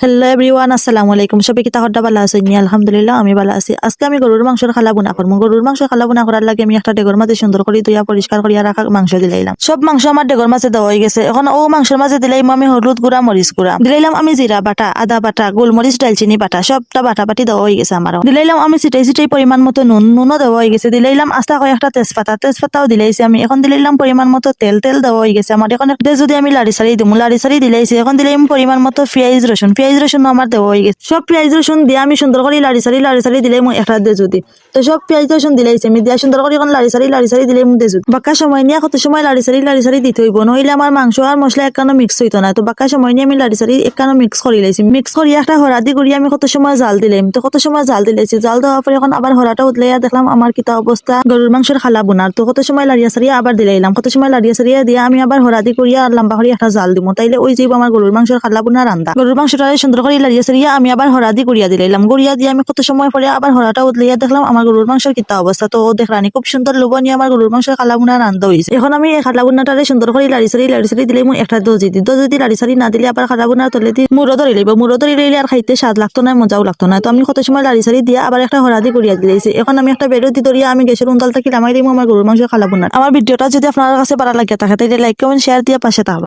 Hello everyone, আসসালামু আলাইকুম। সবাই কি তাহলে ভালো আছেন? আলহামদুলিল্লাহ আমি ভালো আছি। আজকে আমি গরুর মাংসের খালা বোনা করবো। গরুর মাংস খালা বোনা করার লাগে আমি একটা ডেগর মাঝে সুন্দর করে ধুইয়া পরিষ্কার করিয়া রাখা মাংস দিলাইলাম। সব মাংস আমার ডেগর মাঝে দেওয়া হয়ে গেছে। এখন ও মাংসের মাঝে দিলাইম আমি হলুদ গুঁড়া, মরিচ গুঁড়া দিলাইলাম, আমি জিরা বাটা, আদা বাটা, গোলমরিচ, ডালচিনি বাটা, সবটা বাটা বাটি দেওয়া হয়ে গেছে। আমার দিলাইলাম আমি চিটাই চিটাই পরিমাণ মতো নুনও দেওয়া হয়ে গেছে। দিলাইলাম আস্তা কয়েকটা তেজপাতাও দিলাইছি আমি। এখন দিলাইলাম পরিমাণ মতো তেল দেওয়া হয়ে গেছে আমার। এখন যদি আমি লাড়ি সারি দিমু, লাড়ি সারি দিলাইছি। এখন দিলাইম পরিমাণ মতো পেঁয়াজ রসুন আমার দেওয়া হয়ে গেছে। সব পেঁয়াজ রসুন দিয়ে আমি সুন্দর করে লাড়ি সারি দিলে একটা দে যদি তো সব পেঁয়াজ রসুন দিলাইছি আমি দিয়া সুন্দর করে এখন লাড়ি সারি দিলে দে যদি বাক্কা সময় নিয়ে কত সময় লাড়ি সারি দিতে হইব, নইলে আমার মাংস আর মশলা একখানো মিক্স হইতো না। তো বাক্কা সময় নিয়ে আমি লাড়ি সারি একখানো মিক্স করে লাইছি। মিক্স করি একটা হরাদি করি আমি কত সময় জাল দিলাম। তো কত সময় জাল দিলাইছি। জাল দেওয়ার পরে এখন আবার হরাটা উতলাইয়া দেখলাম আমার কিতা অবস্থা গরুর মাংসের খালা বোনার। তো কত সময় লাড়িয়া সারিয়া আবার দিলাইলাম। কত সময় লাড়িয়া সারিয়া দিয়া আমি আবার হরাদি করিয়া লম্বা করে একটা জাল দিব, তাইলে ওই যাইব আমার গরুর মাংসের খালা বোনা রান্দা। গরুর মাংসটা সুন্দর করে লাড়িয়া সারিয়া আমি আবার হরাদি করিয়া দিলাইলাম। গড়িয়া দিয়ে আমি কত সময় পরে আবার হরাটা উতলাইয়া দেখলাম আমার গরুর মাংসের কিতা অবস্থা। তো দেখলানি খুব সুন্দর লোভনীয় আমার গরুর মাংসের খালা বোনা রান্দা হয়েছে। এখন আমি এই খালা বোনাটারে সুন্দর করে লাড়ি সারি দিলে একটা দজি লাড়ি সারি না দিলে আবার খালা বোনার তলে দিয়ে মুড়ো ধরে লইব। মুড়ো ধরে লইলে আর খাইতে স্বাদ লাগতো না, মজাও লাগতো না। তো আমি কত সময় লাড়ি সারি দিয়া আবার একটা হরাদি করিয়া দিলাইছি। এখন আমি একটা বেরোতি ধরিয়া আমি গ্যাসের উন্তাল থেকে নামাই দিব আমার গরুর মাংসের খালা বোনার। আমার ভিডিওটা যদি আপনার কাছে ভালো লাগে থাকে তাহলে লাইক কমেন্ট শেয়ার দিয়ে পাশে থাকবে।